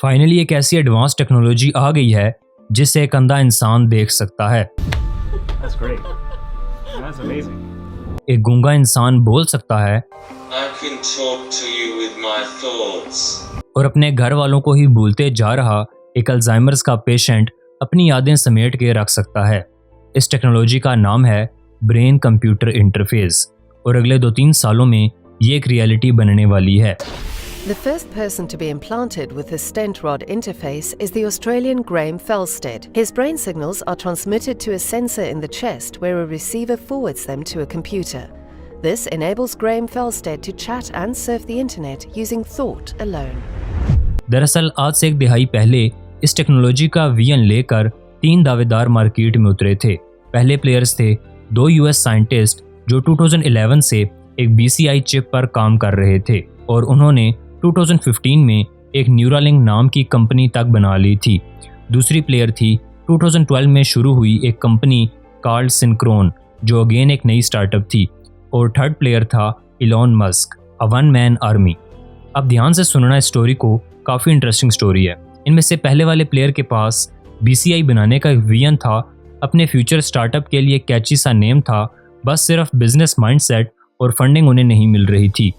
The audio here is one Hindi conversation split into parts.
फाइनली एक ऐसी एडवांस टेक्नोलॉजी आ गई है जिससे एक अंधा इंसान देख सकता है। That's great. That's amazing. एक गूंगा इंसान बोल सकता है I can talk to you with my thoughts. और अपने घर वालों को ही भूलते जा रहा एक अल्जाइमर्स का पेशेंट अपनी यादें समेट के रख सकता है। इस टेक्नोलॉजी का नाम है ब्रेन कंप्यूटर इंटरफेस और अगले 2-3 सालों में ये एक रियलिटी बनने वाली है। The first person to be implanted with the stent rod interface is the Australian Graham Felsted. His brain signals are transmitted to a sensor in the chest where a receiver forwards them to a computer. This enables Graham Felsted to chat and surf the internet using thought alone. दरअसल आज से एक दिहाई पहले इस टेक्नोलॉजी का विजन लेकर 3 दावेदार मार्केट में उतरे थे। पहले प्लेयर्स थे 2 यूएस साइंटिस्ट जो 2011 से एक BCI चिप पर काम कर रहे थे और उन्होंने 2015 में एक न्यूरालिंक नाम की कंपनी तक बना ली थी। दूसरी प्लेयर थी 2012 में शुरू हुई एक कंपनी कॉल्ड सिंक्रोन जो अगेन एक नई स्टार्टअप थी और थर्ड प्लेयर था Elon Musk, a one man army. अब ध्यान से सुनना इस स्टोरी को, काफ़ी इंटरेस्टिंग स्टोरी है। इनमें से पहले वाले प्लेयर के पास BCI बनाने का एक विजन था, अपने फ्यूचर स्टार्टअप के लिए कैची सा नेम था, बस सिर्फ बिजनेस माइंडसेट और फंडिंग उन्हें नहीं मिल रही थी।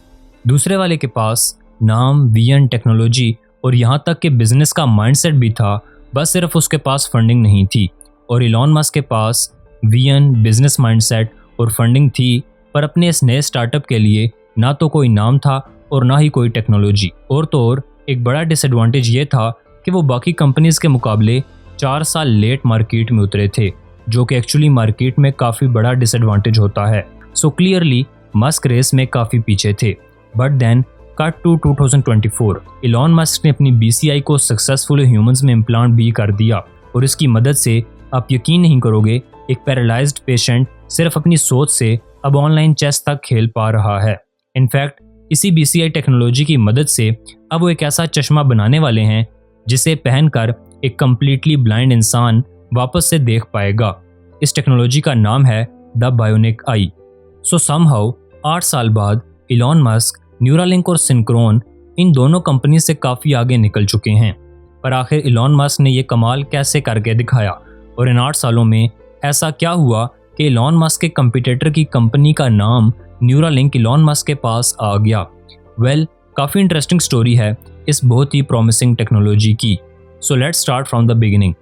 दूसरे वाले के पास नाम, विजन, टेक्नोलॉजी और यहाँ तक कि बिजनेस का माइंडसेट भी था, बस सिर्फ उसके पास फंडिंग नहीं थी। और इलॉन मस्क के पास विजन, बिजनेस माइंडसेट और फंडिंग थी, पर अपने इस नए स्टार्टअप के लिए ना तो कोई नाम था और ना ही कोई टेक्नोलॉजी। और तो और एक बड़ा डिसएडवांटेज ये था कि वो बाकी कंपनीज के मुकाबले 4 साल लेट मार्केट में उतरे थे, जो कि एक्चुअली मार्केट में काफ़ी बड़ा डिसएडवांटेज होता है। सो क्लियरली मस्क रेस में काफ़ी पीछे थे। But then cut to 2024, Elon Musk ने अपनी BCI को सक्सेसफुल ह्यूमंस में इम्प्लांट भी कर दिया और इसकी मदद से आप यकीन नहीं करोगे, एक पैरालाइज्ड पेशेंट सिर्फ अपनी सोच से अब ऑनलाइन चेस तक खेल पा रहा है। इनफैक्ट इसी BCI टेक्नोलॉजी की मदद से अब वो एक ऐसा चश्मा बनाने वाले हैं जिसे पहनकर एक कम्प्लीटली ब्लाइंड इंसान वापस से देख पाएगा। इस टेक्नोलॉजी का नाम है the bionic I. So somehow 8 साल बाद इलॉन मस्क, न्यूरालिंक और सिंक्रोन इन दोनों कंपनी से काफ़ी आगे निकल चुके हैं। पर आखिर इलॉन मस्क ने ये कमाल कैसे करके दिखाया और इन 8 सालों में ऐसा क्या हुआ कि इलॉन मस्क के कंपटीटर की कंपनी का नाम न्यूरालिंक इलॉन मस्क के पास आ गया? वेल, काफ़ी इंटरेस्टिंग स्टोरी है इस बहुत ही प्रॉमिसिंग टेक्नोलॉजी की। So let's start from the beginning.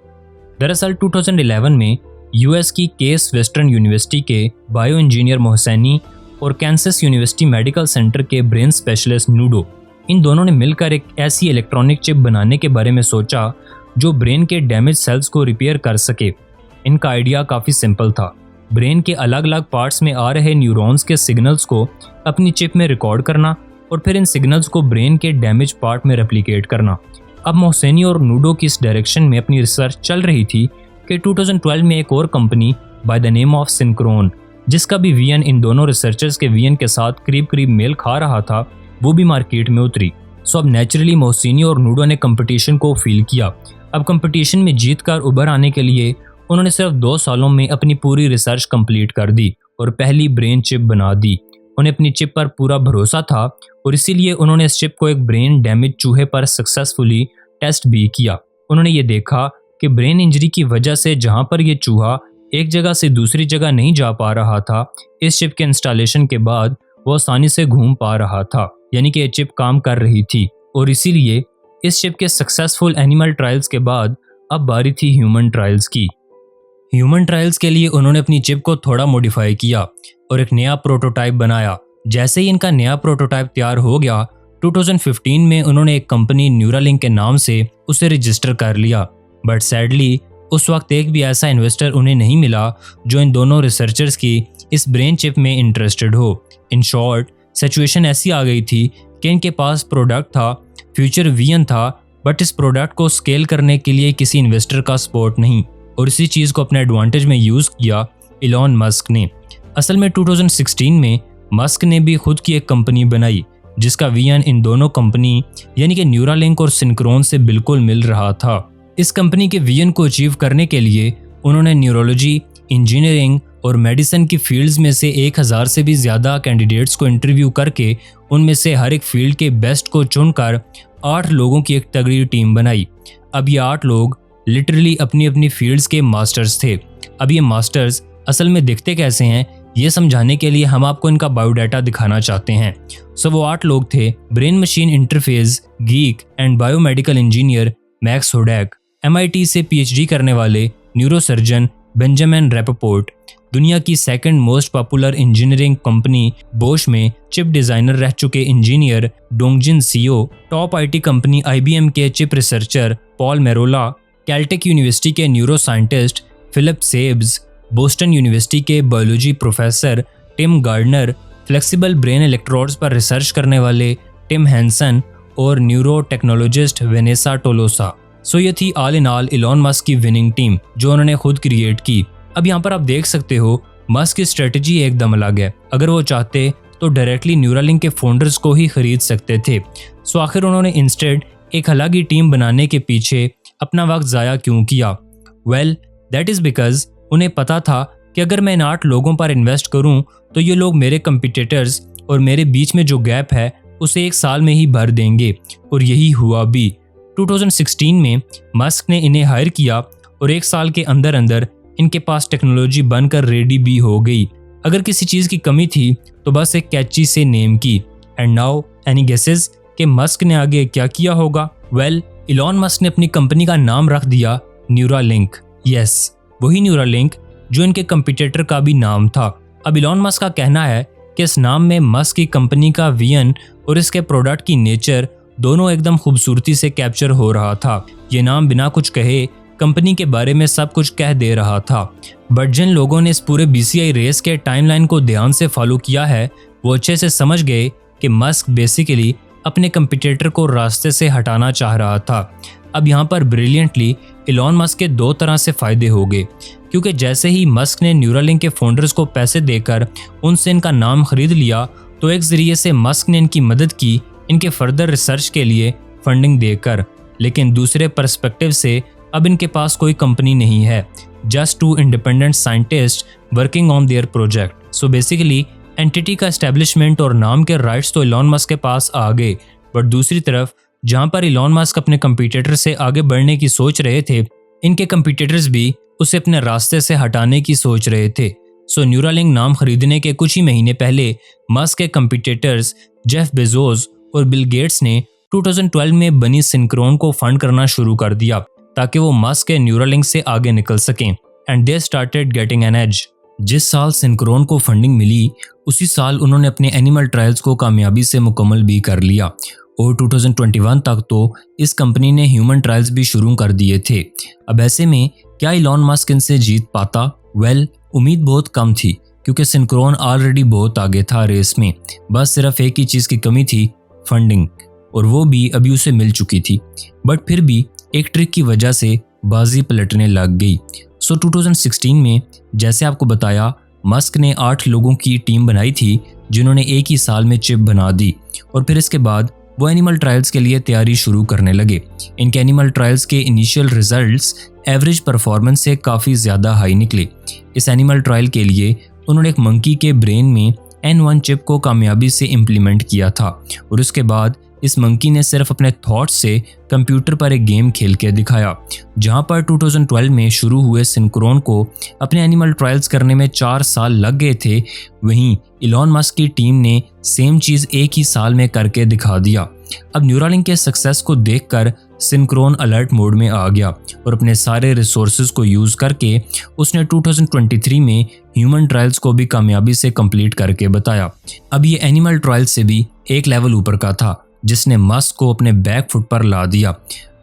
दरअसल 2011 में US की केस वेस्टर्न यूनिवर्सिटी के बायो इंजीनियर मोहसैनी और कैंसस यूनिवर्सिटी मेडिकल सेंटर के ब्रेन स्पेशलिस्ट नूडो, इन दोनों ने मिलकर एक ऐसी इलेक्ट्रॉनिक चिप बनाने के बारे में सोचा जो ब्रेन के डैमेज सेल्स को रिपेयर कर सके। इनका आइडिया काफ़ी सिंपल था, ब्रेन के अलग अलग पार्ट्स में आ रहे न्यूरॉन्स के सिग्नल्स को अपनी चिप में रिकॉर्ड करना और फिर इन सिग्नल्स को ब्रेन के डैमेज पार्ट में रेप्लिकेट करना। अब मोहसेनी और नूडो की इस डायरेक्शन में अपनी रिसर्च चल रही थी कि 2012 में एक और company by the name of सिंक्रोन, जिसका भी विजन इन दोनों रिसर्चर्स के विजन के साथ करीब करीब मेल खा रहा था, वो भी मार्केट में उतरी। सो अब नेचुरली मोहसिनी और नूडो ने कंपटीशन को फील किया। अब कंपटीशन में जीत कर उभर आने के लिए उन्होंने सिर्फ 2 सालों में अपनी पूरी रिसर्च कंप्लीट कर दी और पहली ब्रेन चिप बना दी। उन्हें अपनी चिप पर पूरा भरोसा था और इसीलिए उन्होंने इस चिप को एक ब्रेन डैमेज चूहे पर सक्सेसफुली टेस्ट भी किया। उन्होंने ये देखा कि ब्रेन इंजरी की वजह से जहाँ पर यह चूहा एक जगह से दूसरी जगह नहीं जा पा रहा था, इस चिप के इंस्टॉलेशन के बाद वो आसानी से घूम पा रहा था, यानी कि ये चिप काम कर रही थी। और इसीलिए इस चिप के सक्सेसफुल एनिमल ट्रायल्स के बाद अब बारी थी ह्यूमन ट्रायल्स की। ह्यूमन ट्रायल्स के लिए उन्होंने अपनी चिप को थोड़ा मॉडिफाई किया और एक नया प्रोटोटाइप बनाया। जैसे ही इनका नया प्रोटोटाइप तैयार हो गया, 2015 में उन्होंने एक कंपनी न्यूरालिंक के नाम से उसे रजिस्टर कर लिया। बट सैडली उस वक्त एक भी ऐसा इन्वेस्टर उन्हें नहीं मिला जो इन दोनों रिसर्चर्स की इस ब्रेन चिप में इंटरेस्टेड हो। इन शॉर्ट, सिचुएशन ऐसी आ गई थी कि इनके पास प्रोडक्ट था, फ्यूचर विजन था, बट इस प्रोडक्ट को स्केल करने के लिए किसी इन्वेस्टर का सपोर्ट नहीं। और इसी चीज़ को अपने एडवांटेज में यूज़ किया इलॉन मस्क ने। असल में 2016 में मस्क ने भी खुद की एक कंपनी बनाई जिसका विजन इन दोनों कंपनी यानी कि न्यूरालिंक और सिंक्रोन से बिल्कुल मिल रहा था। इस कंपनी के विजन को अचीव करने के लिए उन्होंने न्यूरोलॉजी, इंजीनियरिंग और मेडिसिन की फील्ड्स में से 1000 से भी ज़्यादा कैंडिडेट्स को इंटरव्यू करके उनमें से हर एक फील्ड के बेस्ट को चुनकर 8 लोगों की एक तगड़ी टीम बनाई। अब ये 8 लोग लिटरली अपनी अपनी फील्ड्स के मास्टर्स थे। अब ये मास्टर्स असल में दिखते कैसे हैं ये समझाने के लिए हम आपको इनका बायोडाटा दिखाना चाहते हैं। सो वो 8 लोग थे: brain machine interface geek and biomedical engineer Max Hodak, MIT से PhD करने वाले न्यूरोसर्जन बेंजामिन रैपपोर्ट, दुनिया की second most popular engineering company Bosch में चिप डिजाइनर रह चुके engineer Dongjin Seo, top IT company IBM के chip researcher Paul Merolla, Caltech university के neuro scientist Philip Sabes, Boston university के biology professor Tim Gardner, flexible brain electrodes पर रिसर्च करने वाले टिम हैंसन और neuro technologist Vanessa Tolosa. So ये थी all in all Elon Musk की विनिंग टीम जो उन्होंने खुद क्रिएट की। अब यहाँ पर आप देख सकते हो मस्क की स्ट्रेटजी एकदम अलग है। अगर वो चाहते तो डायरेक्टली न्यूरालिंक के फाउंडर्स को ही खरीद सकते थे। सो आखिर उन्होंने इंस्टेड एक अलग ही टीम बनाने के पीछे अपना वक्त ज़ाया क्यों किया? वेल, दैट इज़ बिकॉज उन्हें पता था कि अगर मैं इन 8 लोगों पर इन्वेस्ट करूं तो ये लोग मेरे कंपिटिटर्स और मेरे बीच में जो गैप है उसे 1 साल में ही भर देंगे, और यही हुआ भी। 2016 में मस्क ने इन्हें हायर किया और 1 साल के अंदर अंदर इनके पास टेक्नोलॉजी बनकर रेडी भी हो गई। अगर किसी चीज़ की कमी थी तो बस एक कैची से नेम की। एंड नाउ एनी गेसेस कि मस्क ने आगे क्या किया होगा? वेल, इलॉन मस्क ने अपनी कंपनी का नाम रख दिया न्यूरालिंक। यस, वही न्यूरालिंक जो इनके कंपटीटर का भी नाम था। अब इलॉन मस्क का कहना है कि इस नाम में मस्क की कंपनी का विजन और इसके प्रोडक्ट की नेचर दोनों एकदम खूबसूरती से कैप्चर हो रहा था। ये नाम बिना कुछ कहे कंपनी के बारे में सब कुछ कह दे रहा था। बट जिन लोगों ने इस पूरे BCI रेस के टाइमलाइन को ध्यान से फॉलो किया है वो अच्छे से समझ गए कि मस्क बेसिकली अपने कंपटीटर को रास्ते से हटाना चाह रहा था। अब यहाँ पर ब्रिलियंटली इलॉन मस्क के 2 तरह से फ़ायदे हो गए, क्योंकि जैसे ही मस्क ने न्यूरालिंक के फाउंडर्स को पैसे देकर उनसे इनका नाम खरीद लिया तो एक ज़रिए से मस्क ने इनकी मदद की इनके फर्दर रिसर्च के लिए फंडिंग देकर। लेकिन दूसरे पर्सपेक्टिव से अब इनके पास कोई कंपनी नहीं है, just 2 independent scientist working on their project. So basically entity का एस्टेब्लिशमेंट और नाम के राइट्स तो इलॉन मस्क के पास आ गए, बट दूसरी तरफ जहां पर इलॉन मस्क अपने कंपटीटर से आगे बढ़ने की सोच रहे थे, इनके कंपटीटर्स भी उसे अपने रास्ते से हटाने की सोच रहे थे। सो न्यूरालिंक नाम खरीदने के कुछ ही महीने पहले मस्क के कंपटीटर्स जेफ बेजोस और बिल गेट्स ने 2012 में बनी सिंक्रोन को फंड करना शुरू कर दिया ताकि वो मस्क के न्यूरालिंक से आगे निकल सकें। And they started getting an edge. जिस साल सिंक्रोन को फंडिंग मिली उसी साल उन्होंने अपने एनिमल ट्रायल्स को कामयाबी से मुकम्मल भी कर लिया, और 2021 तक तो इस कंपनी ने ह्यूमन ट्रायल्स भी शुरू कर दिए थे। अब ऐसे में क्या इलॉन मस्क इनसे जीत पाता? वेल, उम्मीद बहुत कम थी, क्योंकि सिंक्रोन ऑलरेडी बहुत आगे था रेस में। बस सिर्फ एक ही चीज़ की कमी थी, फंडिंग, और वो भी अभी उसे मिल चुकी थी। बट फिर भी एक ट्रिक की वजह से बाजी पलटने लग गई। सो 2016 में जैसे आपको बताया, मस्क ने 8 लोगों की टीम बनाई थी जिन्होंने एक ही साल में चिप बना दी, और फिर इसके बाद वो एनिमल ट्रायल्स के लिए तैयारी शुरू करने लगे। इनके एनिमल ट्रायल्स के इनिशियल रिजल्ट्स एवरेज परफॉर्मेंस से काफ़ी ज़्यादा हाई निकले। इस एनिमल ट्रायल के लिए उन्होंने एक मंकी के ब्रेन में N1 चिप को कामयाबी से इम्प्लीमेंट किया था, और उसके बाद इस मंकी ने सिर्फ अपने थॉट्स से कंप्यूटर पर एक गेम खेल के दिखाया। जहां पर 2012 में शुरू हुए सिंक्रोन को अपने एनिमल ट्रायल्स करने में 4 साल लग गए थे, वहीं इलॉन मस्क की टीम ने सेम चीज़ एक ही साल में करके दिखा दिया। अब न्यूरालिंक के सक्सेस को देखकर सिंक्रोन अलर्ट मोड में आ गया और अपने सारे रिसोर्सेज को यूज़ करके उसने 2023 में ह्यूमन ट्रायल्स को भी कामयाबी से कंप्लीट करके बताया। अब ये एनिमल ट्रायल्स से भी एक लेवल ऊपर का था, जिसने मस्क को अपने बैक फुट पर ला दिया।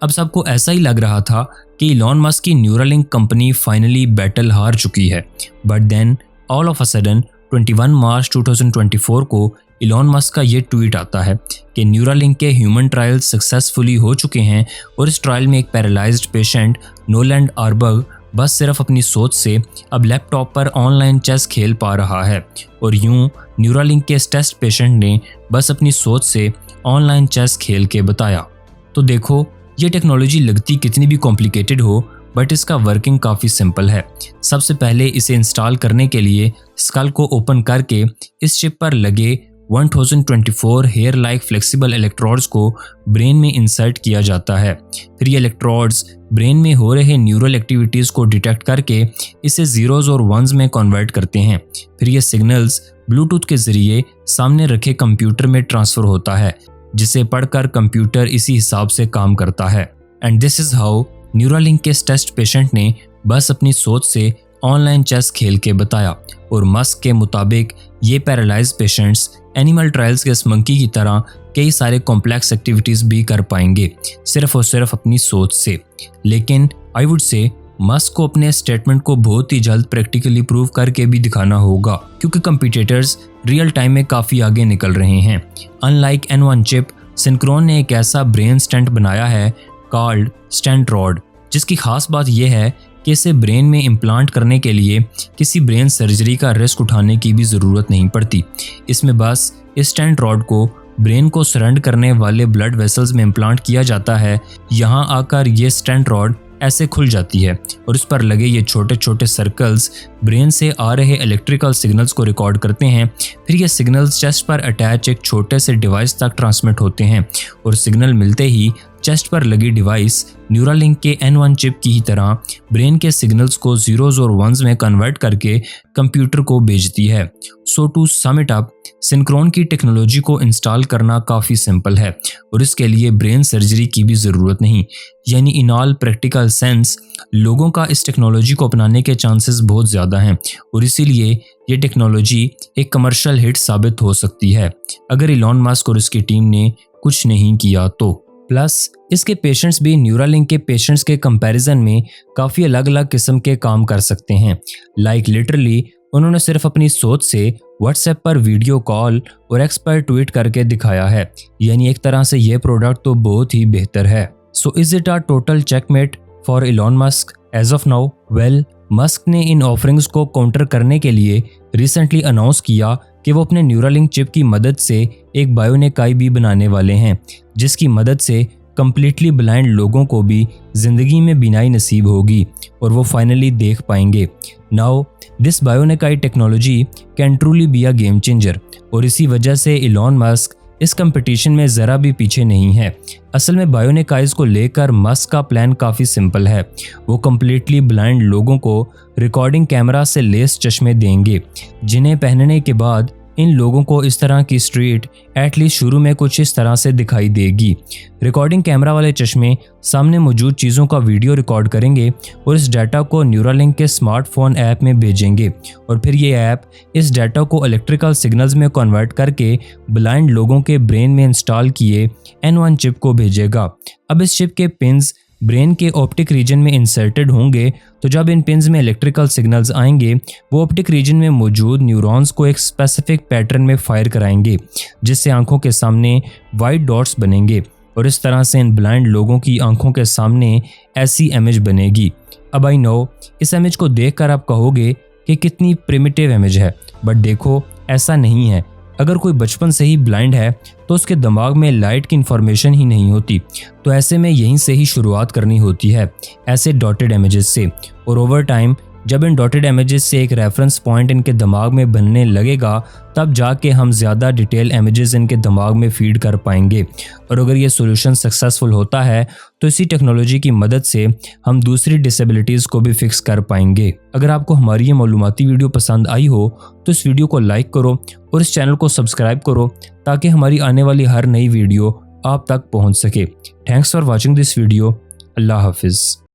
अब सबको ऐसा ही लग रहा था कि इलॉन मस्क की न्यूरालिंक कंपनी फाइनली बैटल हार चुकी है। But then all of a sudden 21 March 2024 को इलॉन मस्क का ये ट्वीट आता है कि न्यूरालिंक के ह्यूमन ट्रायल्स सक्सेसफुली हो चुके हैं, और इस ट्रायल में एक पैरालाइज्ड पेशेंट नोलैंड आर्बर्ग बस सिर्फ अपनी सोच से अब लैपटॉप पर ऑनलाइन चेस खेल पा रहा है। और यूं न्यूरालिंक के इस टेस्ट पेशेंट ने बस अपनी सोच से ऑनलाइन चेस खेल के बताया। तो देखो, ये टेक्नोलॉजी लगती कितनी भी कॉम्प्लिकेटेड हो, बट इसका वर्किंग काफ़ी सिंपल है। सबसे पहले इसे इंस्टॉल करने के लिए स्कल को ओपन करके इस चिप पर लगे 1024 हेयर लाइक फ्लेक्सिबल इलेक्ट्रोड्स को ब्रेन में इंसर्ट किया जाता है। फिर ये इलेक्ट्रोड्स ब्रेन में हो रहे न्यूरल एक्टिविटीज़ को डिटेक्ट करके इसे जीरोज और वंस में कन्वर्ट करते हैं। फिर ये सिग्नल्स ब्लूटूथ के ज़रिए सामने रखे कंप्यूटर में ट्रांसफ़र होता है, जिसे पढ़कर कंप्यूटर इसी हिसाब से काम करता है। And this is how Neuralink के टेस्ट पेशेंट ने बस अपनी सोच से ऑनलाइन चेस खेल के बताया। और मस्क के मुताबिक ये पैरालाइज पेशेंट्स एनिमल ट्रायल्स के इस मंकी की तरह कई सारे कॉम्प्लेक्स एक्टिविटीज़ भी कर पाएंगे सिर्फ और सिर्फ अपनी सोच से। लेकिन आई वुड से मस्क को अपने स्टेटमेंट को बहुत ही जल्द प्रैक्टिकली प्रूव करके भी दिखाना होगा, क्योंकि कंपटीटर्स रियल टाइम में काफ़ी आगे निकल रहे हैं। अनलाइक N1 चिप, सिंक्रोन ने एक ऐसा ब्रेन स्टेंट बनाया है कॉल्ड स्टेंट रॉड, जिसकी खास बात यह है कि इसे ब्रेन में इम्प्लांट करने के लिए किसी ब्रेन सर्जरी का रिस्क उठाने की भी ज़रूरत नहीं पड़ती। इसमें बस इस स्टेंट रॉड को ब्रेन को सरेंडर करने वाले ब्लड वेसल्स में इम्प्लांट किया जाता है। यहाँ आकर ये स्टेंट रॉड ऐसे खुल जाती है और इस पर लगे ये छोटे छोटे सर्कल्स ब्रेन से आ रहे इलेक्ट्रिकल सिग्नल्स को रिकॉर्ड करते हैं। फिर ये सिग्नल्स चेस्ट पर अटैच एक छोटे से डिवाइस तक ट्रांसमिट होते हैं और सिग्नल मिलते ही चेस्ट पर लगी डिवाइस न्यूरालिंक के N1 चिप की ही तरह ब्रेन के सिग्नल्स को जीरोज और वंस में कन्वर्ट करके कंप्यूटर को भेजती है। So to sum it up, Synchron की टेक्नोलॉजी को इंस्टॉल करना काफ़ी सिंपल है और इसके लिए ब्रेन सर्जरी की भी ज़रूरत नहीं। यानी इन ऑल प्रैक्टिकल सेंस लोगों का इस टेक्नोलॉजी को अपनाने के चांसेस बहुत ज़्यादा हैं और इसीलिए ये टेक्नोलॉजी एक कमर्शियल हिट साबित हो सकती है अगर इलॉन मस्क और इसकी टीम ने कुछ नहीं किया तो। प्लस इसके पेशेंट्स भी न्यूरालिंक के पेशेंट्स के कंपैरिजन में काफ़ी अलग अलग किस्म के काम कर सकते हैं। लाइक लिटरली उन्होंने सिर्फ अपनी सोच से व्हाट्सएप पर वीडियो कॉल और एक्स पर ट्वीट करके दिखाया है। यानी एक तरह से ये प्रोडक्ट तो बहुत ही बेहतर है। So is it a total checkmate for Elon Musk as of now? Well, Musk ने इन ऑफरिंग्स को काउंटर करने के लिए रिसेंटली अनाउंस किया कि वो अपने न्यूरालिंक चिप की मदद से एक बायोनिकाई भी बनाने वाले हैं, जिसकी मदद से कंप्लीटली ब्लाइंड लोगों को भी ज़िंदगी में बीनाई नसीब होगी और वो फाइनली देख पाएंगे। Now this bionic eye technology can truly be a game changer और इसी वजह से इलॉन मस्क इस कंपटीशन में ज़रा भी पीछे नहीं है। असल में बायोनिकाइज को लेकर मस्क का प्लान काफ़ी सिंपल है। वो कम्प्लीटली ब्लाइंड लोगों को रिकॉर्डिंग कैमरा से लेस चश्मे देंगे, जिन्हें पहनने के बाद इन लोगों को इस तरह की स्ट्रीट एटलीस्ट शुरू में कुछ इस तरह से दिखाई देगी। रिकॉर्डिंग कैमरा वाले चश्मे सामने मौजूद चीज़ों का वीडियो रिकॉर्ड करेंगे और इस डाटा को न्यूरालिंक के स्मार्टफोन ऐप में भेजेंगे और फिर ये ऐप इस डाटा को इलेक्ट्रिकल सिग्नल्स में कन्वर्ट करके ब्लाइंड लोगों के ब्रेन में इंस्टॉल किए N1 चिप को भेजेगा। अब इस चिप के पिन्स ब्रेन के ऑप्टिक रीजन में इंसर्टेड होंगे, तो जब इन पिन्स में इलेक्ट्रिकल सिग्नल्स आएंगे वो ऑप्टिक रीजन में मौजूद न्यूरॉन्स को एक स्पेसिफिक पैटर्न में फायर कराएंगे, जिससे आंखों के सामने वाइट डॉट्स बनेंगे और इस तरह से इन ब्लाइंड लोगों की आंखों के सामने ऐसी इमेज बनेगी। अब आई नो इस इमेज को देखकर आप कहोगे कि कितनी प्रिमिटिव इमेज है, बट देखो ऐसा नहीं है। अगर कोई बचपन से ही ब्लाइंड है तो उसके दिमाग में लाइट की इन्फॉर्मेशन ही नहीं होती, तो ऐसे में यहीं से ही शुरुआत करनी होती है, ऐसे डॉटेड इमेजेस से। और ओवर टाइम जब इन डॉटेड इमेजेस से एक रेफरेंस पॉइंट इनके दिमाग में बनने लगेगा, तब जाके हम ज़्यादा डिटेल इमेजेस इनके दिमाग में फीड कर पाएंगे। और अगर ये सोल्यूशन सक्सेसफुल होता है तो इसी टेक्नोलॉजी की मदद से हम दूसरी डिसेबिलिटीज़ को भी फिक्स कर पाएंगे। अगर आपको हमारी ये मालूमाती वीडियो पसंद आई हो तो इस वीडियो को लाइक करो और इस चैनल को सब्सक्राइब करो ताकि हमारी आने वाली हर नई वीडियो आप तक पहुंच सके। Thanks for watching this video. अल्लाह हाफिज़।